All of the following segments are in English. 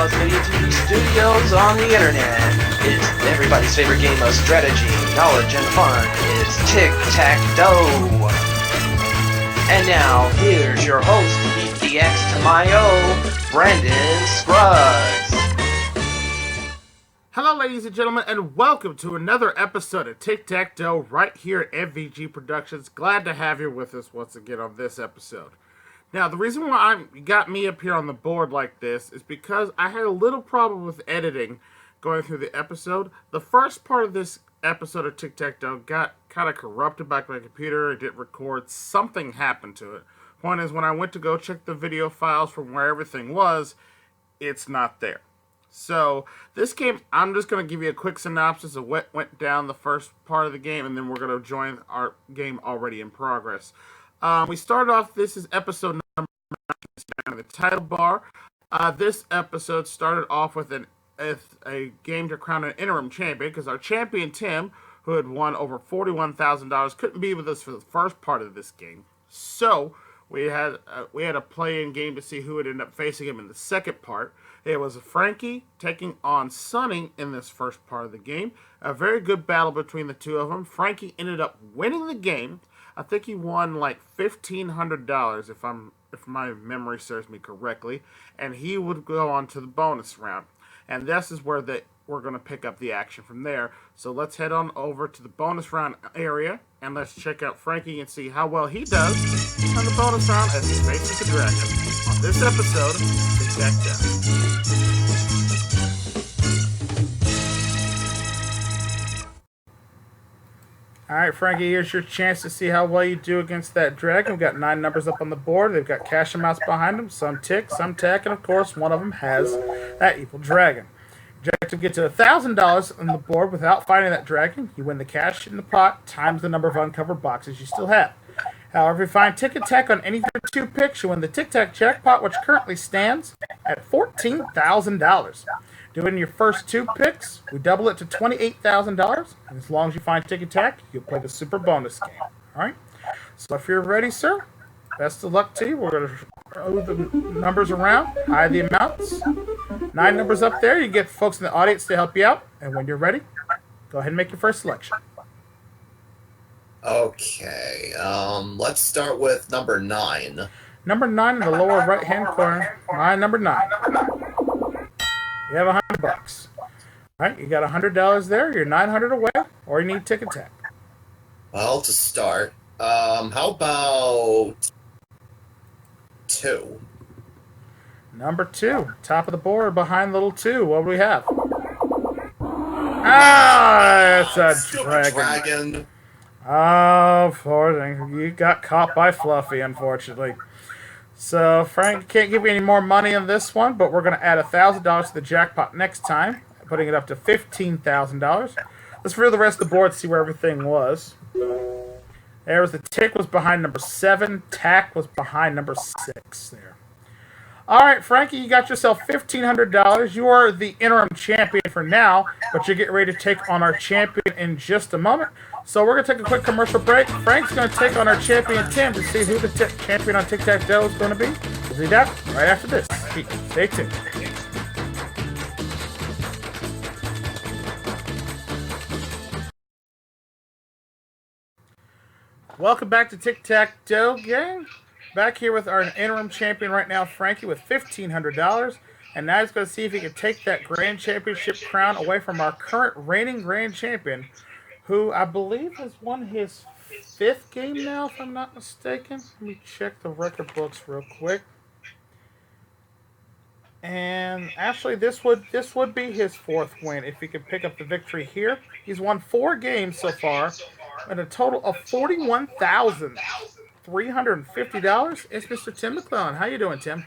most video TV studios on the internet. It's everybody's favorite game of strategy, knowledge, and fun. It's Tic Tac Dough. And now, here's your host, the X to my O, Brandon Scruggs. Hello, ladies and gentlemen, and welcome to another episode of Tic Tac Dough right here at MVG Productions. Glad to have you with us once again on this episode. Now, the reason why you got me up here on the board like this is because I had a little problem with editing going through the episode. The first part of this episode of Tic Tac Dough got kind of corrupted by my computer. It didn't record. Something happened to it. Point is, when I went to go check the video files from where everything was, it's not there. So, this game, I'm just going to give you a quick synopsis of what went down the first part of the game, and then we're going to join our game already in progress. We started off, this is episode number 9, the title bar. This episode started off with a game to crown an interim champion, because our champion, Tim, who had won over $41,000, couldn't be with us for the first part of this game. So, we had a play-in game to see who would end up facing him in the second part. It was Frankie taking on Sonny in this first part of the game. A very good battle between the two of them. Frankie ended up winning the game. I think he won like $1,500 if my memory serves me correctly, and he would go on to the bonus round. And this is where we're going to pick up the action from there. So let's head on over to the bonus round area, and let's check out Frankie and see how well he does on the bonus round as he faces the dragon on this episode of Tic Tac Dough. Alright, Frankie, here's your chance to see how well you do against that dragon. We've got 9 numbers up on the board. They've got cash amounts behind them. Some tick, some tack, and of course, one of them has that evil dragon. Objective gets to $1,000 on the board without fighting that dragon. You win the cash in the pot times the number of uncovered boxes you still have. However, if you find Tic Tac on any of your 2 picks, you win the Tic Tac jackpot, which currently stands at $14,000. Doing your first 2 picks, we double it to $28,000. And as long as you find Tic Tac, you'll play the super bonus game. All right? So if you're ready, sir, best of luck to you. We're going to throw the numbers around, hide the amounts. 9 numbers up there. You get folks in the audience to help you out. And when you're ready, go ahead and make your first selection. Okay, let's start with number 9. Number 9 in the lower right-hand corner. Number 9. You have $100. All right, you got $100 there. You're $900 away, or you need Tic Tac. Well, to start, how about 2? Number 2, top of the board, behind little 2. What do we have? Ah, it's a dragon. Oh, poor thing. You got caught by Fluffy, unfortunately. So, Frank, can't give you any more money on this one, but we're going to add $1,000 to the jackpot next time, putting it up to $15,000. Let's reveal the rest of the board to see where everything was. There was the tick was behind number 7. Tack was behind number 6 there. All right, Frankie, you got yourself $1,500. You are the interim champion for now, but you're getting ready to take on our champion in just a moment. So we're going to take a quick commercial break. Frank's going to take on our champion, Tim, to see who the champion on Tic Tac Dough is going to be. We'll see that right after this. Stay tuned. Welcome back to Tic Tac Dough gang. Back here with our interim champion right now, Frankie, with $1,500. And now he's going to see if he can take that grand championship crown away from our current reigning grand champion, who I believe has won his 5th game now, if I'm not mistaken. Let me check the record books real quick. And actually, this would be his 4th win if he could pick up the victory here. He's won 4 games so far, and a total of $41,350. It's Mr. Tim McClellan. How you doing, Tim?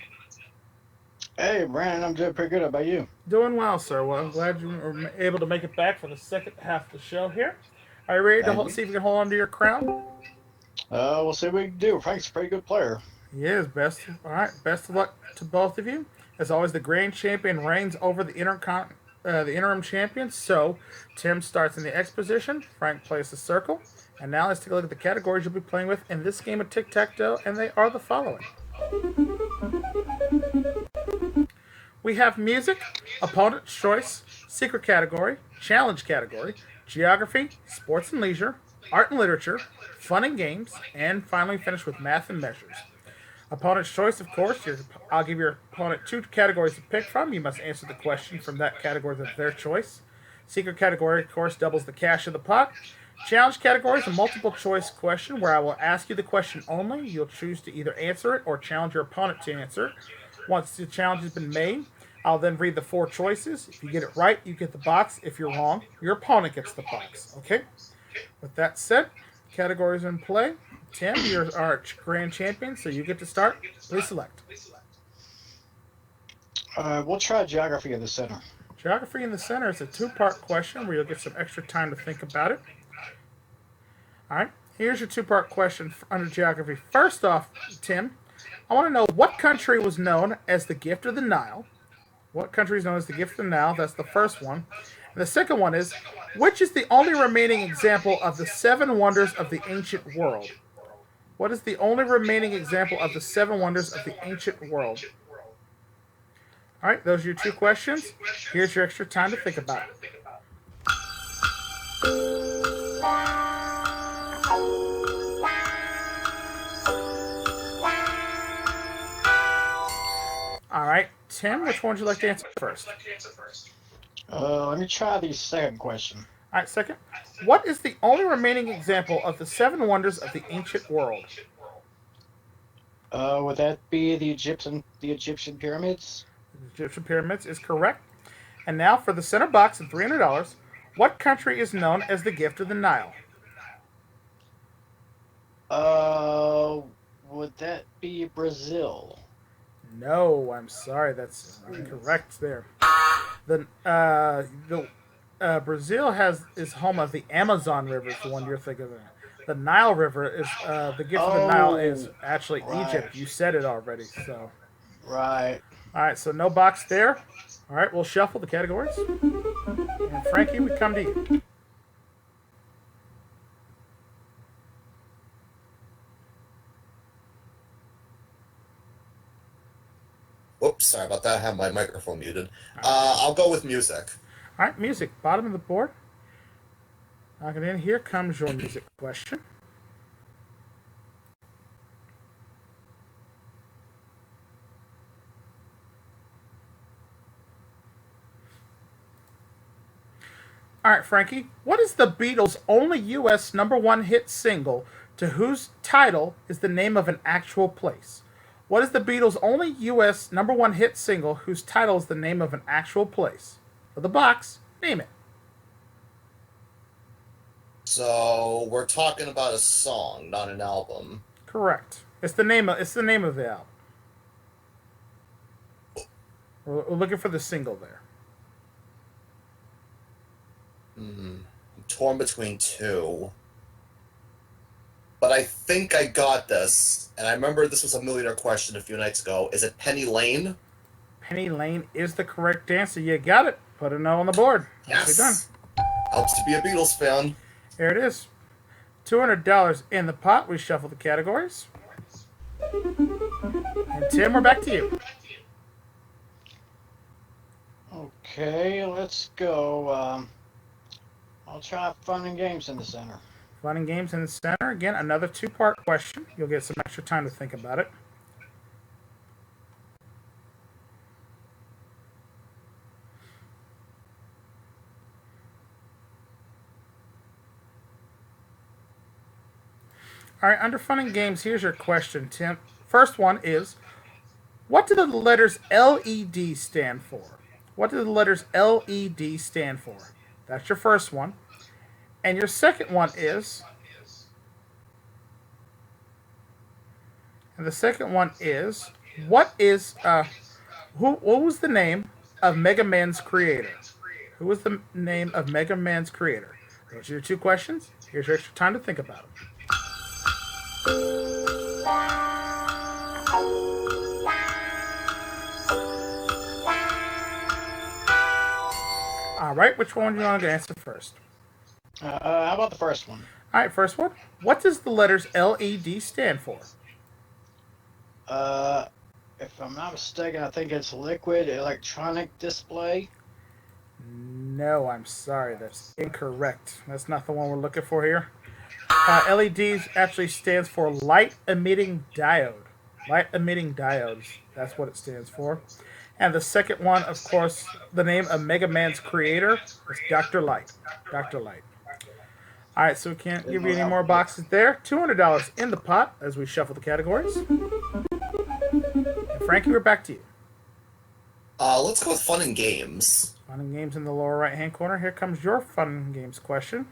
Hey, Brandon, I'm doing pretty good. How about you? Doing well, sir. Well, I'm glad you were able to make it back for the second half of the show here. Are you ready to see if you can hold on to your crown? We'll see what we can do. Frank's a pretty good player. He is. All right, best of luck to both of you. As always, the grand champion reigns over the interim champion. So, Tim starts in the X position. Frank plays the circle. And now let's take a look at the categories you'll be playing with in this game of Tic Tac Dough, and they are the following. We have music, opponent's choice, secret category, challenge category, geography, sports and leisure, art and literature, fun and games, and finally finish with math and measures. Opponent's choice, of course. I'll give your opponent two categories to pick from. You must answer the question from that category of their choice. Secret category, of course, doubles the cash of the pot. Challenge category is a multiple choice question where I will ask you the question only. You'll choose to either answer it or challenge your opponent to answer it. Once the challenge has been made, I'll then read the four choices. If you get it right, you get the box. If you're wrong, your opponent gets the box. Okay? With that said, categories in play. Tim, you're our grand champion, so you get to start. Please select. We'll try geography in the center. Geography in the center is a two-part question where you'll get some extra time to think about it. All right, here's your two-part question under geography. First off, Tim, I want to know what country was known as the Gift of the Nile. What country is known as the Gift of the Nile? That's the first one. And the second one is, which is the only remaining example of the seven wonders of the ancient world? What is the only remaining example of the seven wonders of the ancient world? All right, those are your two questions. Here's your extra time to think about it. All right, Tim, which one would you like to answer first? Let me try the second question. All right, second. What is the only remaining example of the seven wonders of the ancient world? Would that be the Egyptian pyramids? The Egyptian pyramids is correct. And now for the center box and $300. What country is known as the Gift of the Nile? Would that be Brazil? No, I'm sorry, that's incorrect there. The Brazil is home of the Amazon River, is the one you're thinking of. The Nile River is the Gift of the Nile is actually right. Egypt. You said it already, so. Right. All right, so no box there. All right, we'll shuffle the categories. And Frankie, we come to you. Whoops, sorry about that. I have my microphone muted. I'll go with music. All right, music, bottom of the board. Knock it in. Here comes your music question. All right, Frankie. What is the Beatles' only U.S. #1 hit single to whose title is the name of an actual place? What is the Beatles' only U.S. #1 hit single whose title is the name of an actual place? For the box, name it. So we're talking about a song, not an album. Correct. It's the name of the album. We're looking for the single there. I'm torn between two. But I think I got this, and I remember this was a millionaire question a few nights ago. Is it Penny Lane? Penny Lane is the correct answer. You got it. Put a no on the board. Yes. Done. Helps to be a Beatles fan. Here it is. $200 in the pot. We shuffle the categories. And Tim, we're back to you. Okay, let's go. I'll try fun and games in the center. Fun and games in the center. Again, another two-part question. You'll get some extra time to think about it. All right, under fun and games, here's your question, Tim. First one is, what do the letters LED stand for? What do the letters LED stand for? That's your first one. And your second one is, what was the name of Mega Man's creator? Who was the name of Mega Man's creator? Those are your two questions. Here's your extra time to think about them. All right, which one do you want to answer first? How about the first one? All right, first one. What does the letters LED stand for? If I'm not mistaken, I think it's liquid electronic display. No, I'm sorry. That's incorrect. That's not the one we're looking for here. LEDs actually stands for light emitting diode. Light emitting diodes. That's what it stands for. And the second one, of course, the name of Mega Man's creator is Dr. Light. Dr. Light. All right, so we can't give you any more boxes there. $200 in the pot as we shuffle the categories. And Frankie, we're back to you. Let's go with fun and games. Fun and games in the lower right-hand corner. Here comes your fun and games question.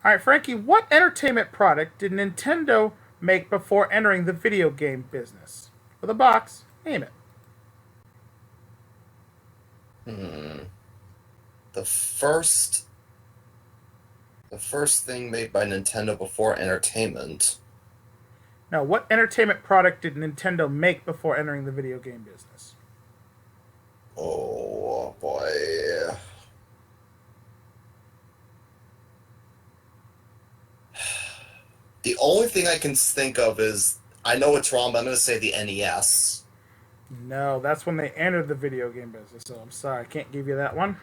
All right, Frankie, what entertainment product did Nintendo make before entering the video game business? With a box, name it. The first thing made by Nintendo before entertainment. Now, what entertainment product did Nintendo make before entering the video game business? Oh boy. The only thing I can think of is, I know it's wrong, but I'm going to say the NES. No, that's when they entered the video game business, so I'm sorry, I can't give you that one.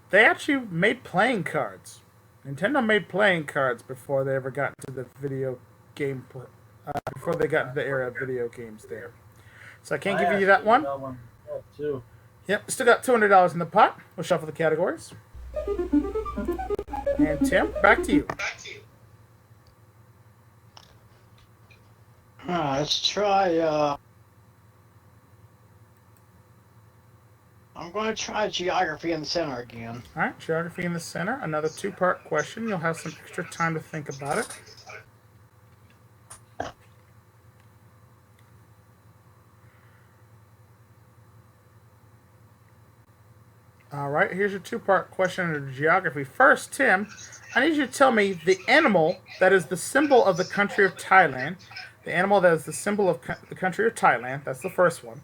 They actually made playing cards. Nintendo made playing cards before they ever got into the video game, before they got into the era of video games there. So I can't give you that one. Too. Yep, still got $200 in the pot. We'll shuffle the categories. And Tim, back to you. Let's try. I'm going to try geography in the center again. All right, geography in the center. Another two-part question. You'll have some extra time to think about it. All right, here's your two-part question under geography. First, Tim, I need you to tell me the animal that is the symbol of the country of Thailand. The animal that is the symbol of the country of Thailand. That's the first one.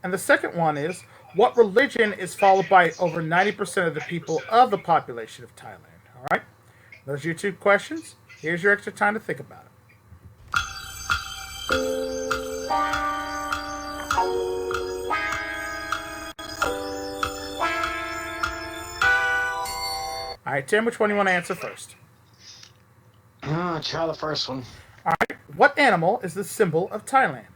And the second one is, what religion is followed by over 90% of the people of the population of Thailand? All right? Those are your two questions. Here's your extra time to think about it. All right, Tim, which one do you want to answer first? Try the first one. All right, what animal is the symbol of Thailand?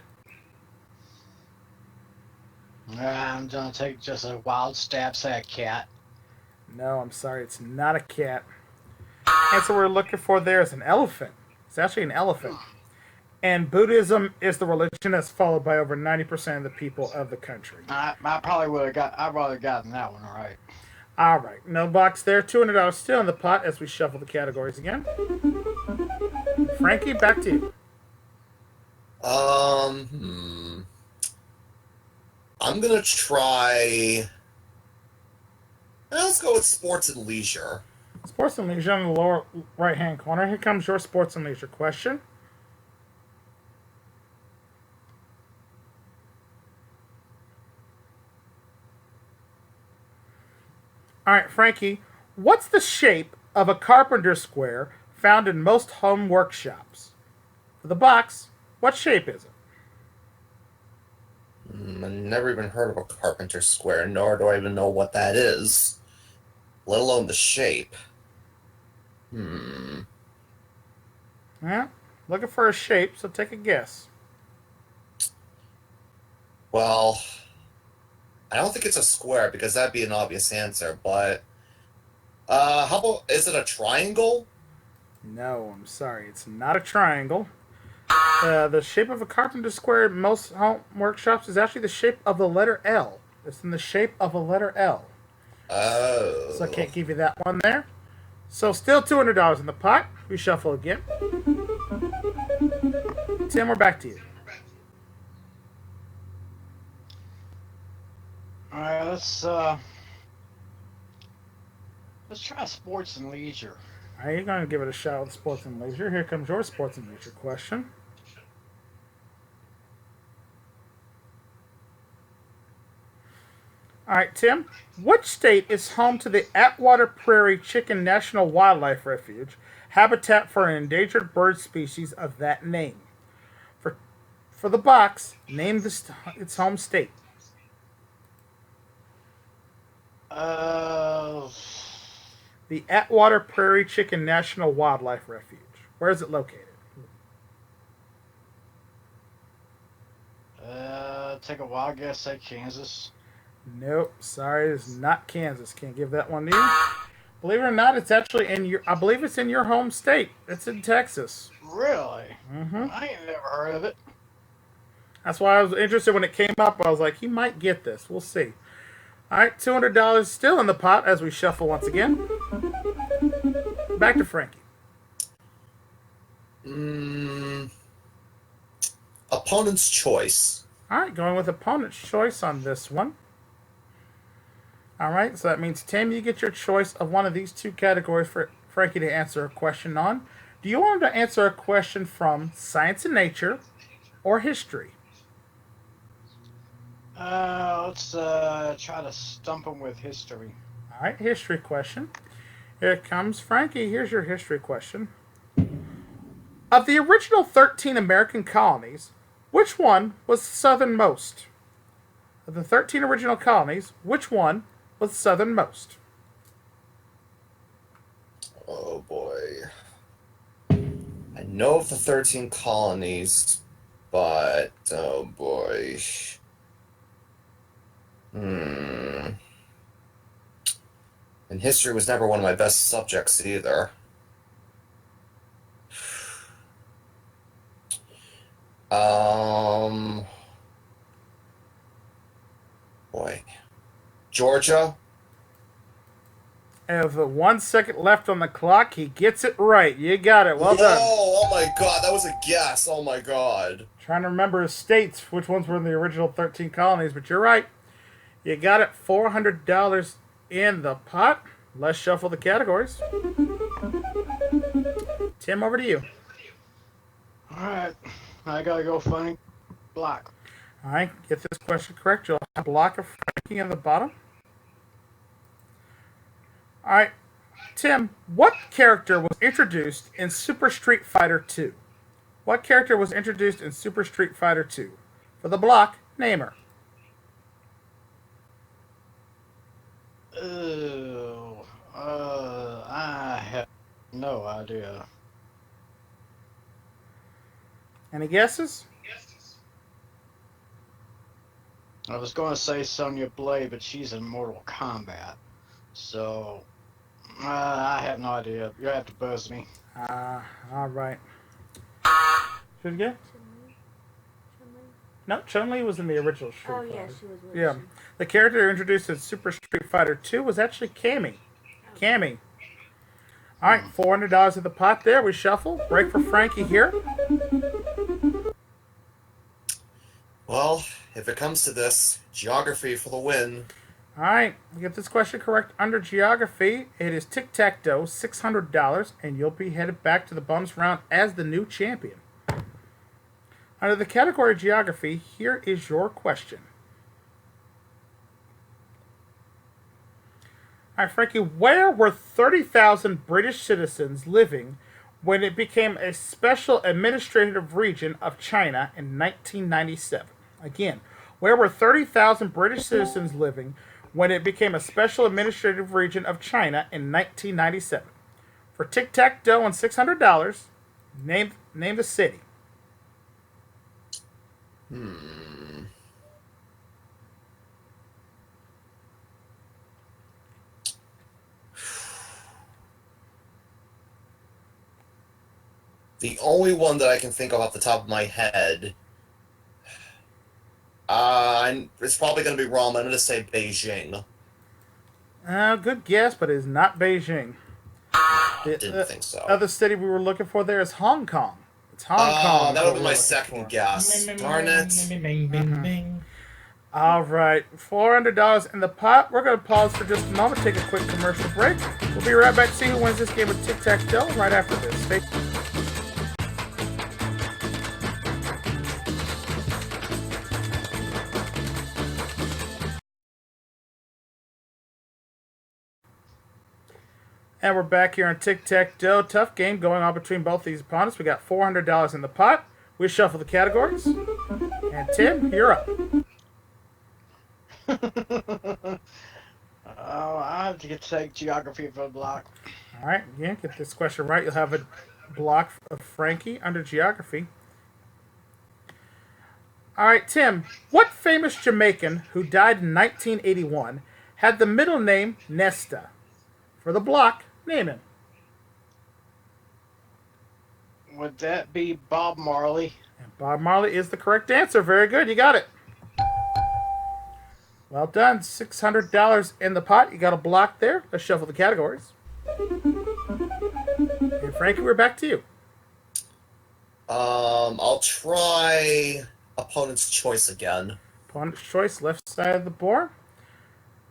I'm going to take just a wild stab, say a cat. No, I'm sorry, it's not a cat. Answer we're looking for there is an elephant. It's actually an elephant. And Buddhism is the religion that's followed by over 90% of the people of the country. I probably would have I'd rather gotten that one right. All right, no box there. $200 still in the pot as we shuffle the categories again. Frankie, back to you. I'm gonna try. Let's go with sports and leisure. Sports and leisure in the lower right-hand corner. Here comes your sports and leisure question. All right, Frankie, what's the shape of a carpenter square found in most home workshops? For the box, what shape is it? I've never even heard of a carpenter square, nor do I even know what that is, let alone the shape. Yeah, looking for a shape, so take a guess. Well, I don't think it's a square because that'd be an obvious answer, but how about, is it a triangle? No, I'm sorry, it's not a triangle. The shape of a carpenter square in most home workshops is actually the shape of the letter L. It's in the shape of a letter L. Oh. So I can't give you that one there. So still $200 in the pot. We shuffle again. Tim, we're back to you. All right, let's try sports and leisure. All right, you're going to give it a shot with sports and leisure. Here comes your sports and leisure question. All right, Tim. Which state is home to the Atwater Prairie Chicken National Wildlife Refuge, habitat for an endangered bird species of that name? For the box, name its home state. The Atwater Prairie Chicken National Wildlife Refuge. Where is it located? Take a wild guess. Say Kansas. Nope. Sorry, it's not Kansas. Can't give that one to you. Believe it or not, it's actually in your. I believe it's in your home state. It's in Texas. Really? Mm-hmm. I ain't never heard of it. That's why I was interested when it came up. I was like, he might get this. We'll see. All right, $200 still in the pot as we shuffle once again. Back to Frankie. Opponent's choice. All right, going with opponent's choice on this one. All right, so that means, Tim, you get your choice of one of these two categories for Frankie to answer a question on. Do you want him to answer a question from science and nature or history? Let's try to stump him with history. All right, history question. Here it comes. Frankie, here's your history question. Of the original 13 American colonies, which one was the southernmost? Of the 13 original colonies, which one was the southernmost? Oh boy. I know of the 13 colonies, but oh boy. And history was never one of my best subjects either. Boy. Georgia? And with 1 second left on the clock, he gets it right. You got it. Well done. Oh my god, that was a guess. Oh my god. Trying to remember his states, which ones were in the original 13 colonies, but you're right. You got it. $400 in the pot. Let's shuffle the categories. Tim, over to you. Alright, I gotta go funny block. All right, get this question correct. You'll have a block of Frankie in the bottom. All right, Tim, what character was introduced in Super Street Fighter 2? What character was introduced in Super Street Fighter 2? For the block, name her. I have no idea. Any guesses? I was going to say Sonya Blade, but she's in Mortal Kombat. So, I have no idea. You have to buzz me. All right. Should you get? No, Chun-Li was in the original Street Fighter. Yeah, she was with Yeah. The character introduced in Super Street Fighter 2 was actually Cammy. Cammy. All right, $400 in the pot there. We shuffle. Break for Frankie here. Well, if it comes to this, geography for the win. All right, you get this question correct under geography. It is Tic Tac Dough, $600, and you'll be headed back to the bonus round as the new champion. Under the category geography, here is your question. All right, Frankie, where were 30,000 British citizens living when it became a special administrative region of China in 1997? Again, where were 30,000 British citizens living when it became a special administrative region of China in 1997? For Tic Tac Dough and $600, name the city. The only one that I can think of off the top of my head, it's probably going to be wrong, but I'm going to say Beijing. Good guess, but it is not Beijing. Didn't think so. Other city we were looking for there is Hong Kong. It's Hong Kong. Oh, that would what be we're my looking second for. guess. Darn it. All right, $400 in the pot. We're going to pause for just a moment, take a quick commercial break. We'll be right back to see who wins this game of Tic Tac Dough right after this. Stay. And we're back here on Tic Tac Dough. Tough game going on between both these opponents. We got $400 in the pot. We shuffle the categories. And Tim, you're up. Oh, I have to take geography for the block. All right, again, get this question right. You'll have a block of Frankie under geography. All right, Tim, what famous Jamaican who died in 1981 had the middle name Nesta? For the block, name him. Would that be Bob Marley? And Bob Marley is the correct answer. Very good, you got it. Well done. $600 in the pot. You got a block there. Let's shuffle the categories. And Frankie, we're back to you. I'll try opponent's choice again. Opponent's choice, left side of the board.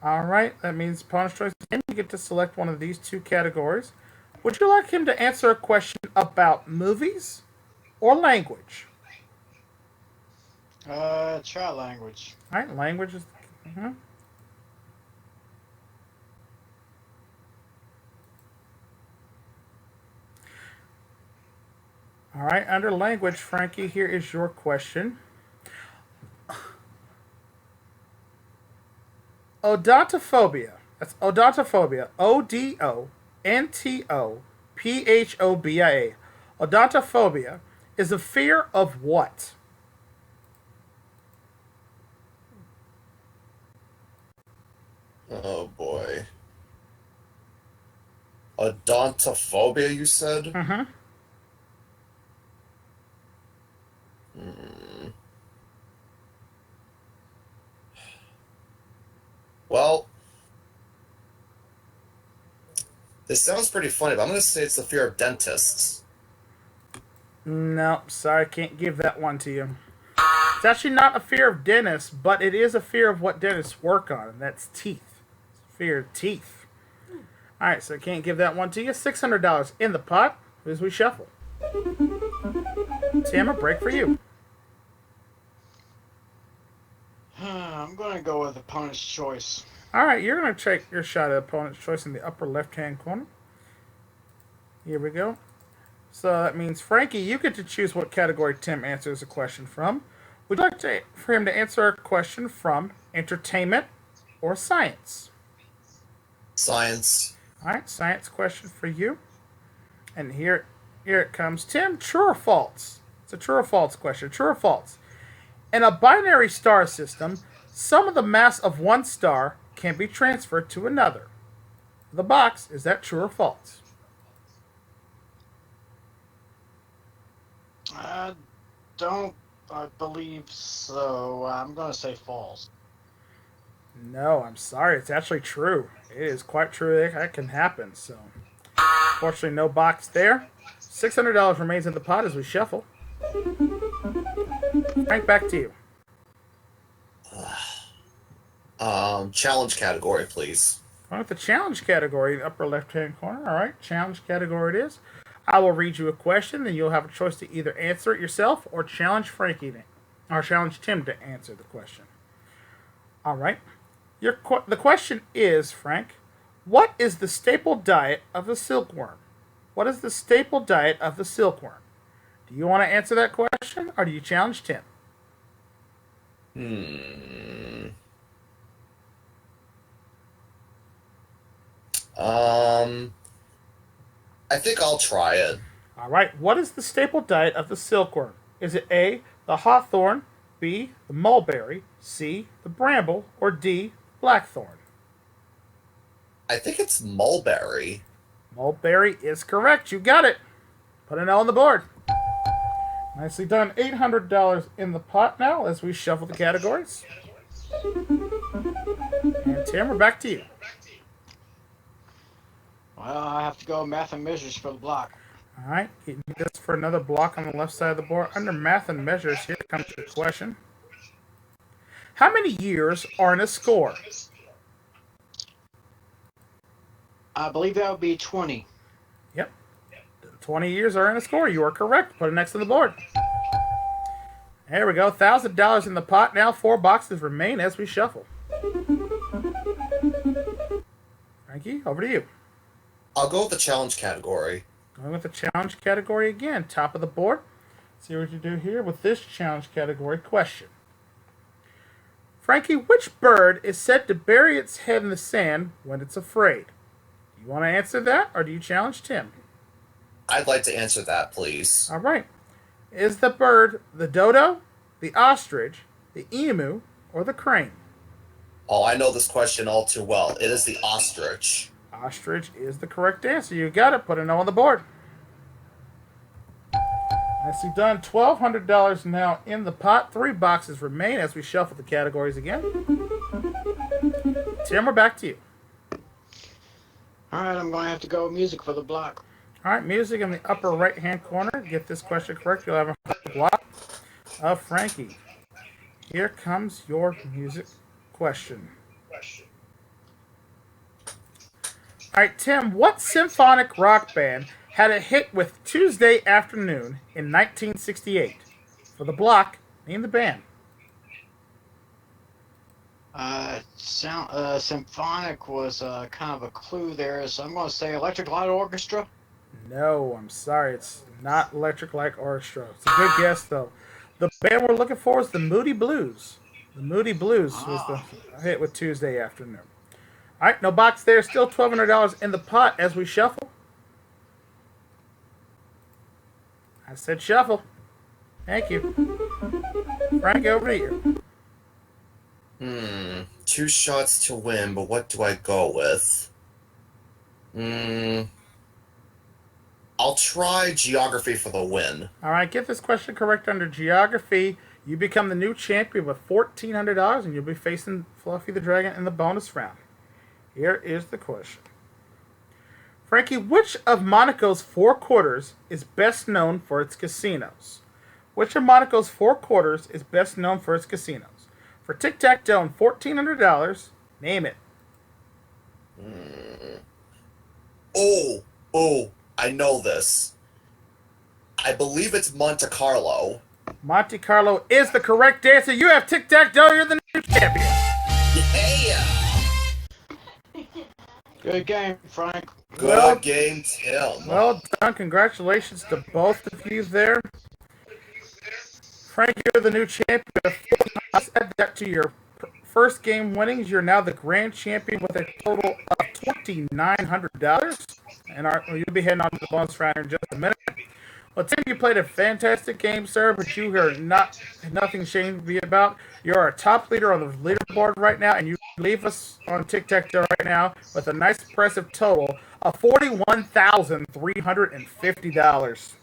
All right, that means opponent's choice. And you get to select one of these two categories. Would you like him to answer a question about movies or language? Try language. All right, language is. All right, under language, Frankie, here is your question. Odontophobia. That's odontophobia. Odontophobia. Odontophobia is a fear of what? Oh boy. Odontophobia, you said? Mm-hmm. Well, this sounds pretty funny, but I'm going to say it's the fear of dentists. No, sorry, I can't give that one to you. It's actually not a fear of dentists, but it is a fear of what dentists work on, and that's teeth. It's a fear of teeth. All right, so I can't give that one to you. $600 in the pot as we shuffle. Tim, a break for you. I'm going to go with opponent's choice. All right, you're going to take your shot at opponent's choice in the upper left-hand corner. Here we go. So that means, Frankie, you get to choose what category Tim answers a question from. Would you like for him to answer a question from entertainment or science? Science. All right, science question for you. And here it comes. Tim, true or false? It's a true or false question. True or false? In a binary star system, some of the mass of one star can be transferred to another. The box, is that true or false? I believe so. I'm going to say false. No, I'm sorry. It's actually true. It is quite true. That can happen. So, unfortunately, no box there. $600 remains in the pot as we shuffle. Frank, back to you. Challenge category, please. Going with the challenge category, the upper left-hand corner. All right, challenge category it is. I will read you a question, then you'll have a choice to either answer it yourself or challenge Frankie or challenge Tim to answer the question. All right. The question is, Frank, what is the staple diet of the silkworm? What is the staple diet of the silkworm? Do you want to answer that question, or do you challenge Tim? I think I'll try it. All right. What is the staple diet of the silkworm? Is it A, the hawthorn, B, the mulberry, C, the bramble, or D, blackthorn? I think it's mulberry. Mulberry is correct. You got it. Put an L on the board. Nicely done. $800 in the pot now as we shuffle the categories. And Tim, we're back to you. Well, I have to go math and measures for the block. All right. You need this for another block on the left side of the board. Under math and measures, here comes the question. How many years are in a score? I believe that would be 20. Yep. 20 years are in a score. You are correct. Put it next to the board. There we go. $1,000 in the pot now. 4 boxes remain as we shuffle. Frankie, over to you. I'll go with the challenge category. Going with the challenge category again. Top of the board. See what you do here with this challenge category question. Frankie, which bird is said to bury its head in the sand when it's afraid? Do you want to answer that, or do you challenge Tim? I'd like to answer that, please. All right. Is the bird the dodo, the ostrich, the emu, or the crane? Oh, I know this question all too well. It is the ostrich. Ostrich is the correct answer. You got it. Put a no on the board. Nicely done. $1,200 now in the pot. 3 boxes remain as we shuffle the categories again. Tim, we're back to you. All right, I'm going to have to go music for the block. All right, music in the upper right-hand corner. Get this question correct. You'll have a block of Frankie. Here comes your music question. All right, Tim, what symphonic rock band had a hit with Tuesday Afternoon in 1968? For the block, name the band. Symphonic was kind of a clue there, so I'm going to say Electric Light Orchestra. No, I'm sorry. It's not Electric Light Orchestra. It's a good guess, though. The band we're looking for is the Moody Blues. The Moody Blues was the hit with Tuesday Afternoon. All right, no box there. Still $1,200 in the pot as we shuffle. I said shuffle. Thank you. Frank, over to you. 2 shots to win, but what do I go with? I'll try geography for the win. All right, get this question correct under geography. You become the new champion with $1,400, and you'll be facing Fluffy the Dragon in the bonus round. Here is the question. Frankie, which of Monaco's 4 quarters is best known for its casinos? Which of Monaco's 4 quarters is best known for its casinos? For Tic Tac Dough and $1,400, name it. Oh, I know this. I believe it's Monte Carlo. Monte Carlo is the correct answer. You have Tic Tac Dough. You're the new champion. Yeah! Good game, Frank. Good game, Tim. Well done. Congratulations to both of you there. Frank, you're the new champion. Add that to your first game winnings. You're now the grand champion with a total of $2,900. And you'll be heading on to the bonus round in just a minute. Well, Tim, you played a fantastic game, sir, but you are nothing ashamed to be about. You're our top leader on the leaderboard right now, and you leave us on Tic Tac Dough right now with a nice, impressive total of $41,350.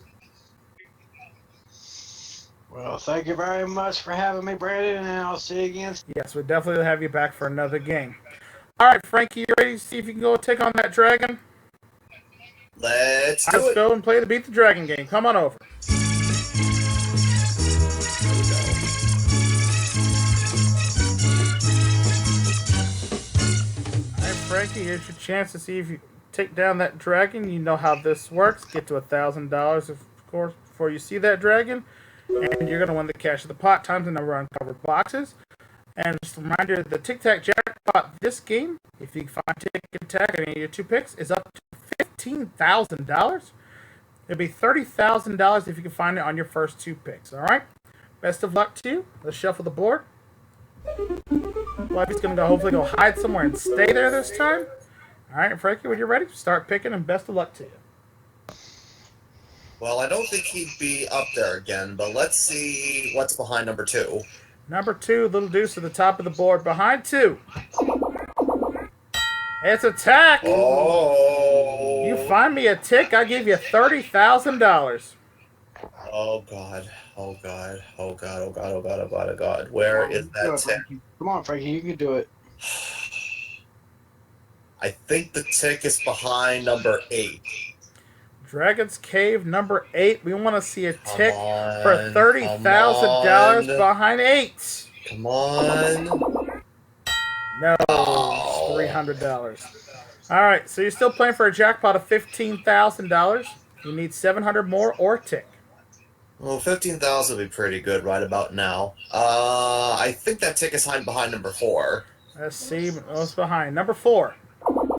Well, thank you very much for having me, Brandon, and I'll see you again. Yes, we'll definitely have you back for another game. All right, Frankie, you ready to see if you can go take on that dragon? Let's go and play the Beat the Dragon game. Come on over. All right, Frankie, here's your chance to see if you take down that dragon. You know how this works. Get to $1,000, of course, before you see that dragon. And you're going to win the cash of the pot times the number of uncovered boxes. And just a reminder, the Tic Tac jackpot this game, if you find Tic Tac on any of your 2 picks, is up to $15,000. It'll be $30,000 if you can find it on your first 2 picks. All right? Best of luck to you. Let's shuffle the board. Fluffy's going to hopefully go hide somewhere and stay there this time. All right, Frankie, when you're ready, start picking, and best of luck to you. Well, I don't think he'd be up there again, but let's see what's behind number 2. Number 2, Little Deuce at the top of the board. Behind 2. It's a tack. Oh. You find me a tick, I give you $30,000. Oh, God. Oh, God. Oh, God. Oh, God. Oh, God. Oh, God. Oh, God. Where is that tick? Come on, Frankie. You can do it. I think the tick is behind number 8. Dragon's Cave, number 8. We want to see a tick for $30,000 behind 8. Come on. No, it's $300. All right, so you're still playing for a jackpot of $15,000. You need 700 more or tick. Well, 15,000 would be pretty good right about now. I think that tick is behind number 4. Let's see what's behind. Number 4.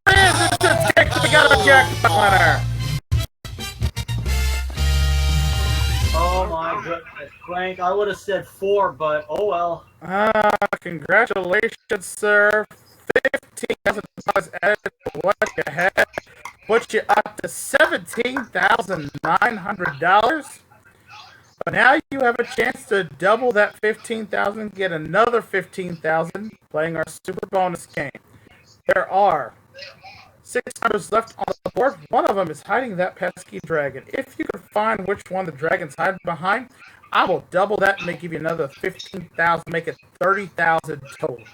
It's a tick. We got a jackpot winner. Oh my Frank, I would have said 4, but oh well. Congratulations, sir. $15,000 added to what you had. Put you up to $17,900. But now you have a chance to double that 15,000, get another 15,000 playing our super bonus game. There are 6 numbers left on the board. One of them is hiding that pesky dragon. If you can find which one the dragon's hiding behind, I will double that and give you another 15,000, make it 30,000 total.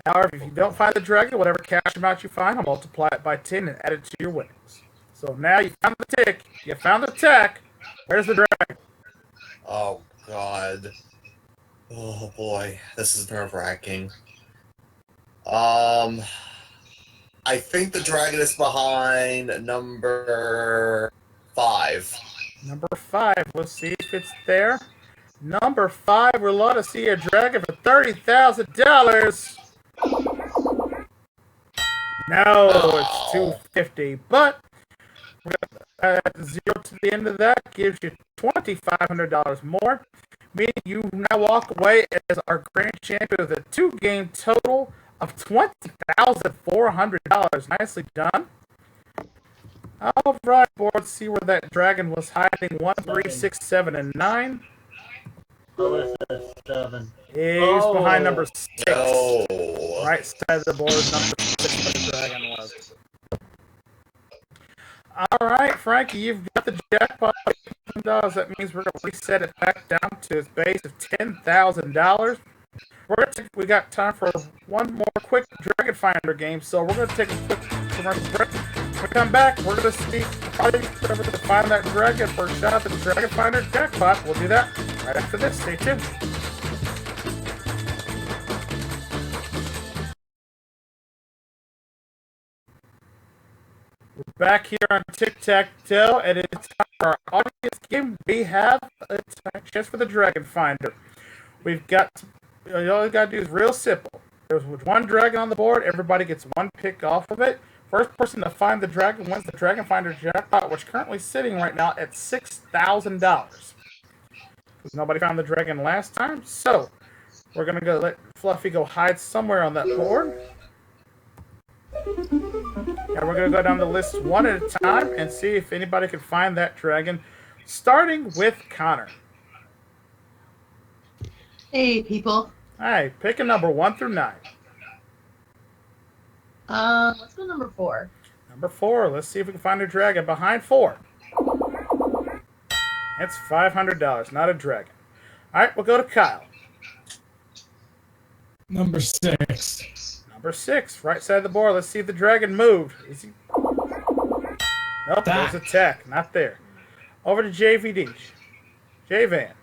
However, if you don't find the dragon, whatever cash amount you find, I'll multiply it by 10 and add it to your winnings. So now you found the tick, you found the tech. Where's the dragon? Oh, God. Oh, boy. This is nerve-wracking. I think the dragon is behind number 5. Number 5. Let's see if it's there. Number 5, we're allowed to see a dragon for $30,000. No, it's $250. But we're gonna add 0 to the end of that gives you $2,500 more, meaning you now walk away as our grand champion with a 2-game total of $20,400. Nicely done. All right, board. See where that dragon was hiding. 1, 3, 6, 7, and 9. Oh, it says 7. He's behind number 6. Oh. Right side of the board is number 6 where the dragon was. All right, Frankie, you've got the jackpot. That means we're going to reset it back down to its base of $10,000. We got time for one more quick Dragon Finder game, so we're going to take a quick commercial break. When we come back, we're going to see how you to find that dragon for a shot at the Dragon Finder jackpot. We'll do that right after this. Stay tuned. We're back here on Tic Tac Dough, and it's time for our audience game. We have a chance for the Dragon Finder. We've got, all you gotta do is real simple. There's one dragon on the board, everybody gets one pick off of it. First person to find the dragon wins the Dragon Finder jackpot, which is currently sitting right now at $6,000. Because nobody found the dragon last time, so we're gonna go let Fluffy go hide somewhere on that board. And we're going to go down the list one at a time and see if anybody can find that dragon, starting with Connor. Hey, people. Alright, pick a number 1 through 9. Let's go number 4. Number 4, let's see if we can find a dragon behind 4. It's $500, not a dragon. Alright, we'll go to Kyle. Number 6. Number 6, right side of the board. Let's see if the dragon moved. Is he? Nope, there's a tech. Not there. Over to JVD. J-Van.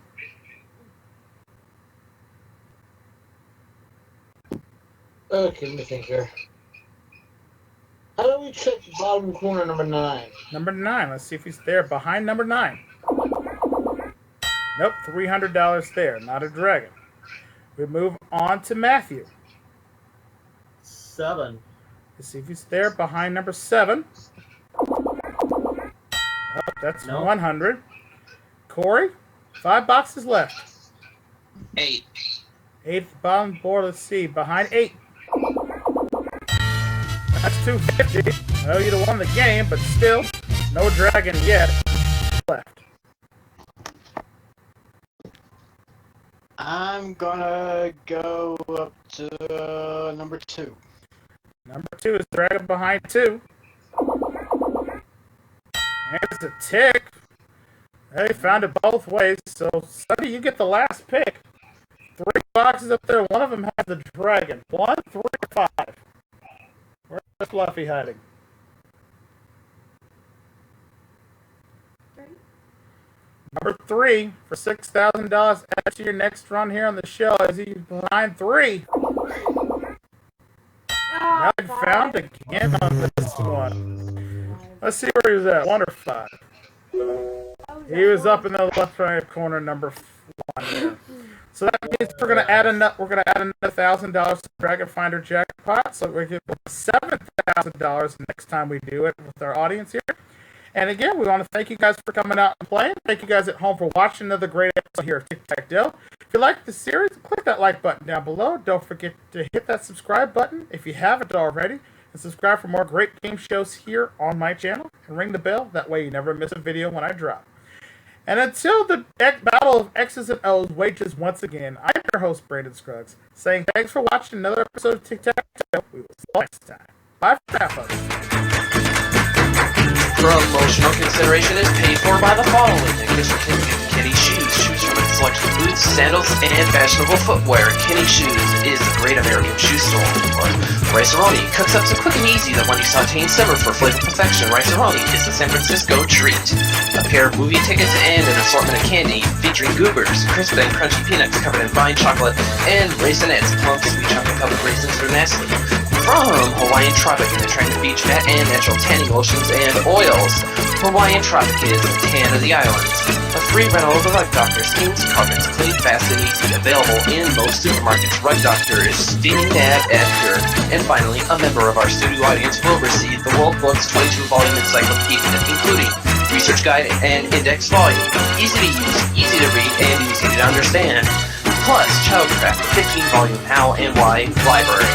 Okay, let me think here. How do we check the bottom corner, number 9? Number 9. Let's see if he's there behind number 9. Nope, $300 there. Not a dragon. We move on to Matthew. 7. Let's see if he's there behind number 7. Oh, that's No. 100. Corey, 5 boxes left. 8. 8 at the bottom board. Let's see. Behind 8. That's $250. I know you'd have won the game, but still, no dragon yet left. I'm gonna go up to number 2. Number 2 is dragon behind 2. There's a tick. They found it both ways, so Sonny, you get the last pick. 3 boxes up there. One of them has the dragon. 1, 3, 5. Where's Fluffy hiding? 3. Number 3 for $6,000. Add to your next run here on the show. Is he behind 3? Now he found again on this one. Let's see where he was at. 1 or 5. He was up in the left right corner, number 1 here. So that means we're gonna add another $1,000 to Dragon Finder jackpot. So we get $7,000 next time we do it with our audience here. And again, we want to thank you guys for coming out and playing. Thank you guys at home for watching another great episode here of Tic Tac Dough. If you like the series, click that like button down below. Don't forget to hit that subscribe button if you haven't already. And subscribe for more great game shows here on my channel. And ring the bell. That way you never miss a video when I drop. And until the battle of X's and O's wages once again, I'm your host, Brandon Scruggs, saying thanks for watching another episode of Tic Tac Dough. We will see you next time. Bye for now, folks. Promotional consideration is paid for by the following. Kitty Shoes. Shoes from a selection of boots, sandals, and fashionable footwear. Kitty Shoes is a great American shoe store. Rice-A-Roni cooks up so quick and easy that when you saute and simmer for flavor perfection, Rice-A-Roni is the San Francisco treat. A pair of movie tickets and an assortment of candy featuring goobers, crisp and crunchy peanuts covered in fine chocolate, and raisinets, plump sweet chocolate covered raisins for Nestle. From Hawaiian Tropic, an attractive beach mat and natural tanning lotions and oils. Hawaiian Tropic is the tan of the islands. A free rental of the Rug Doctor steams carpets, clean, fast, and easy. Available in most supermarkets. Rug Doctor is steaming dab at Pure. And finally, a member of our studio audience will receive the World Books 22-volume encyclopedia, including research guide and index volume. Easy to use, easy to read, and easy to understand. Plus, Childcraft 15-volume How and Why library.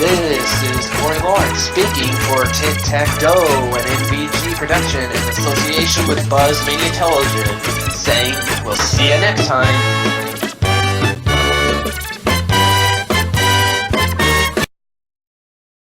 This is Corey Lawrence speaking for Tic Tac Dough, an NVG production in association with Buzz Media Television, saying we'll see you next time.